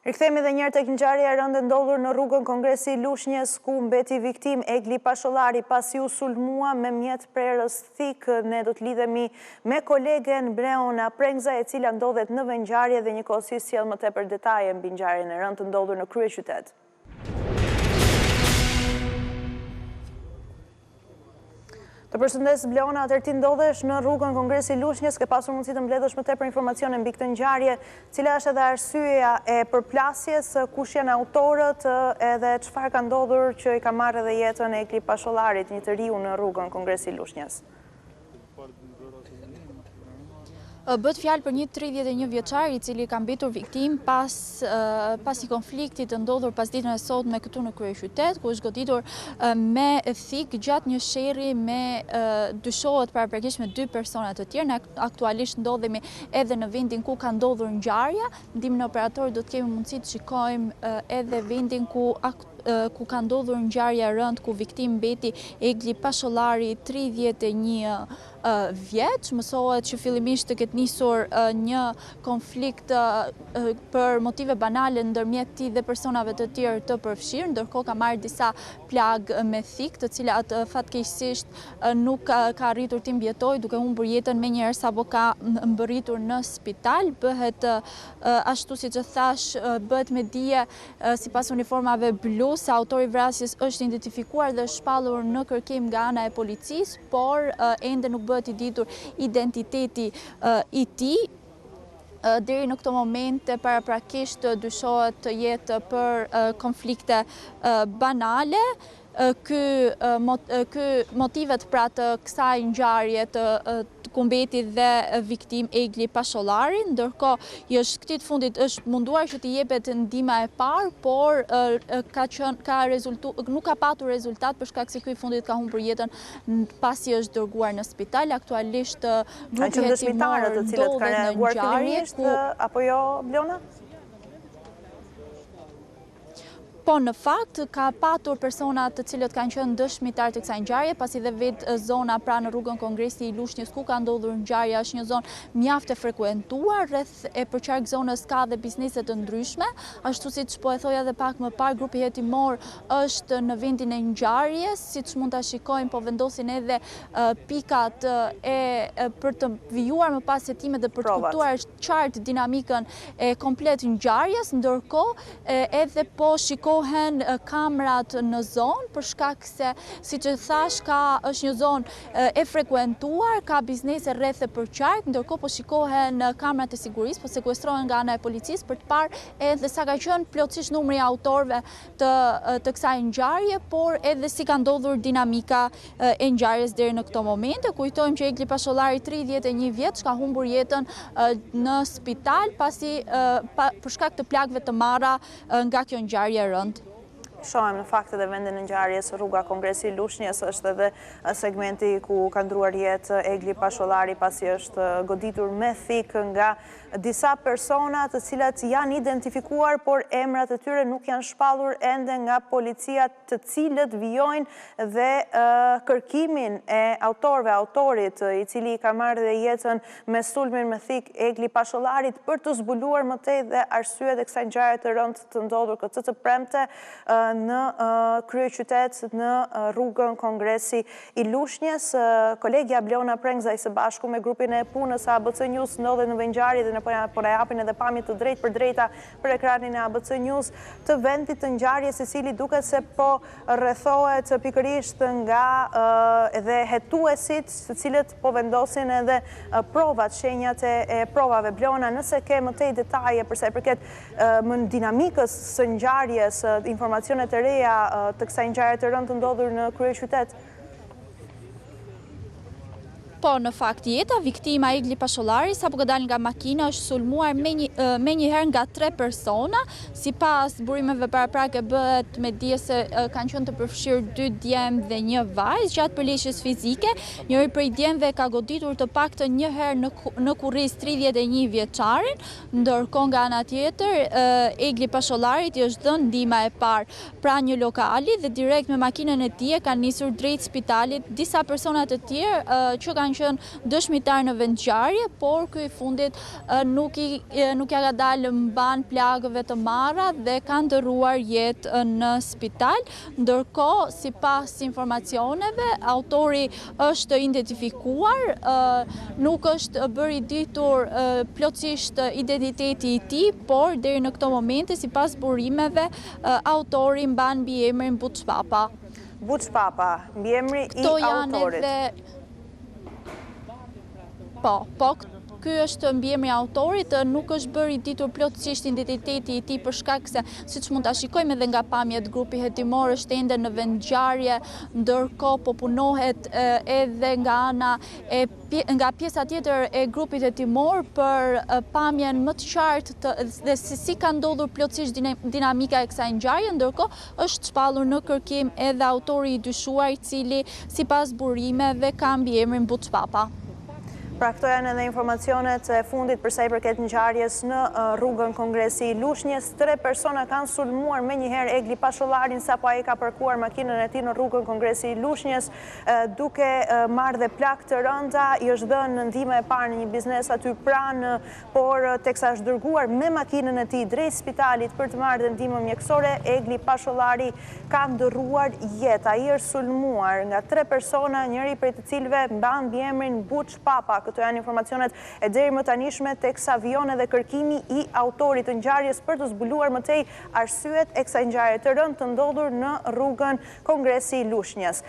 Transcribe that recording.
Rikthehemi edhe një herë tek ngjarja e rëndë ndodhur në rrugën Kongresi i Lushnjës, ku mbeti viktim Egli Pashollari pasi u sulmua me mjet prerës thik. Ne do të lidhemi me kolegen Bleona Prengza, e cila ndodhet në ngjarje dhe njëkohësisht sjell më tepër detaje mbi ngjarjen e rëndë të ndodhur në kryeqytet. Të përshëndes Bleona, atëherë ti ndodhesh në rrugën Kongresi i Lushnjës, ke pasur mundësi të mbledhësh më tepër informacione mbi këtë ngjarje, cila është edhe arsyeja e përplasjes, kush janë autorët edhe çfarë ka ndodhur që i ka marrë edhe jetën Egli Pashollarit, një të riu në rrugën Kongresi i Lushnjës. Bëhet fjalë për një 31 vjeçar i cili ka mbetur viktim pasi konfliktit të ndodhur pas ditën e sotme këtu në kryeqytet, ku është goditur me thik gjatë një sherrri me dyshohet paraprakisht me 2 persona të tjerë. Ne aktualisht ndodhemi edhe në vendin ku ka ndodhur ngjarja. Ndihmën e operatorit do të kemi mundësi të shikojmë edhe vendin ku ka ndodhur ngjarja e rëndë, ku viktim mbeti Egli Pashollari, 31 vjeç. Mësohet që fillimisht të ketë nisur një konflikt për motive banale ndërmjet tij dhe personave të tjerë të përfshirë, ndërkohë ka marrë disa plagë me thik, të cilat fatkeqësisht nuk ka arritur të mbijetojë, duke humbur jetën menjëherë sapo ka mbërritur në spital. Bëhet ashtu siç e thash, bëhet me dije sipas uniformave blu se autori i vrasjes është identifikuar dhe shpallur në kërkim nga ana e policisë, por ende nuk bëhet i ditur identiteti i tij. Deri në këto momente paraprakisht dyshohet të jetë për konflikte banale. Motivet pra të kësaj ngjarje ku mbeti dhe viktim Egli Pashollari, ndërkohë këtij të fundit është munduar që t'i jepet ndihma e parë, por nuk ka patur rezultat për shkak se ky i fundit ka humbur jetën pasi është dërguar në spital. Aktualisht grupi hetimor të cilët kanë reaguar fillimisht apo jo, Bleona? Po në fakt ka patur persona të cilët kanë qenë dëshmitar të kësaj ngjarje, pasi dhe vetë zona pranë rrugën Kongresi i Lushnjës ku ka ndodhur ngjarja është një zonë mjaft e frekuentuar. Rreth e përqark zonës ka dhe biznese të ndryshme. Ashtu siç po e thoja edhe pak më parë, grupi hetimor është në vendin e ngjarjes, siç mund ta shikojmë, po vendosin edhe pikat për të vijuar më pas hetimet dhe për të kuptuar qartë dinamikën e komplet ngjarjes, ndërkohë edhe po shikojmë kamerat në zonë, për shkak se, siç e thash, është një zonë e frekuentuar, ka biznese rreth e përqark, ndërkohë po shikohen kamerat e sigurisë, po sekuestrohen nga ana e policisë për të parë edhe sa ka qenë plotësisht numri i autorëve të kësaj ngjarje, por edhe si ka ndodhur dinamika e ngjarjes deri në këto momente. Kujtojmë që Egli Pashollari, 31 vjeç, ka humbur jetën në spital pasi për shkak të plagëve të marra nga kjo ngjarje e rëndë. Shohem në fakt edhe vendin e ngjarjes, rruga Kongresi i Lushnjës është edhe segmenti ku ka ndruar jetë Egli Pashollari pasi është goditur me thik nga disa persona të cilat janë identifikuar, por emrat e tyre nuk janë shpallur ende nga policia, të cilët vijojnë dhe kërkimin e autorit i cili ka marrë dhe jetën me sulmin me thik Egli Pashollarit për të zbuluar më tej dhe arsyet e kësaj ngjarje të rëndë të ndodhur këtë të premte në kryeqytet, në rrugën Kongresi i Lushnjës. Kolegja Bleona Prengza i së bashku me grupin e punës ABC News ndodhet në ngjarje dhe po na japin edhe pamje të drejtë për drejta për ekranin e ABC News të vendit të ngjarjes, i cili duket se po rrethohet pikërisht nga edhe hetuesit, të cilët po vendosin edhe provat, shenjat e provave. Bleona, nëse ke më tej detaje për sa i përket dinamikës së ngjarjes, informacione të reja të kësaj ngjarje të rëndë të ndodhur në kryeqytet? Po, në fakt, jeta viktima Egli Pashollari, sapo ka dalë nga makina, është sulmuar me njëherë nga 3 persona. Sipas burimeve paraprake bëhet me dije se kanë qenë të përfshirë 2 djemë dhe 1 vajzë. Gjatë përleshjes fizike, njëri prej djemëve ka goditur të paktën një herë në kurriz 31 vjeçarin, ndërkohë nga ana tjetër Egli Pashollarit i është dhënë ndihma e parë pranë një lokali dhe direkt me makinën e tij kanë nisur drejt spitalit disa persona të tjerë që kanë kanë qenë dëshmitar në vendngjarje, por ky i fundit nuk ja ka dalë mban plagëve të marra dhe ka ndërruar jetë në spital. Ndërkohë, sipas informacioneve, autori është identifikuar, nuk është bërë i ditur plotësisht identiteti i tij, por deri në këto momente, sipas burimeve, autori mban mbiemrin Buçpapa. Buçpapa, mbiemri i autorit. Po, ky është mbiemri i autorit, nuk është bërë i ditur plotësisht identiteti i tij për shkak se, siç mund ta shikojmë edhe nga pamjet, grupi hetimor është ende në vendngjarje, ndërkohë po punohet edhe nga pjesa tjetër e grupit hetimor për pamjen më të qartë dhe si ka ndodhur plotësisht dinamika e kësaj ngjarje, ndërkohë është shpallur në kërkim edhe autori i dyshuar, i cili sipas burimeve ka mbiemrin Buçpapa. Pra këto janë edhe informacionet e fundit përsa i përket ngjarjes në rrugën Kongresi i Lushnjës. 3 persona kanë sulmuar me njëherë Egli Pashollarin sapo ai ka parkuar makinën e tij në rrugën Kongresi i Lushnjës, duke marrë dhe plak të rënda. I është dhënë ndihmë e parë në një biznes aty pranë, por teksa është dërguar me makinën e tij drejt spitalit për të marrë dhe ndihmë mjekësore, Egli Pashollari ka ndërruar jetë. Ai është sulmuar nga 3 persona, njëri prej të cilëve mban mbiemrin Buçpapa. Këto janë informacionet e deri më tanishme, teksa vijon edhe kërkimi i autorit të ngjarjes për të zbuluar më tej arsyet e kësaj ngjarje të rëndë të ndodhur në rrugën Kongresi i Lushnjës.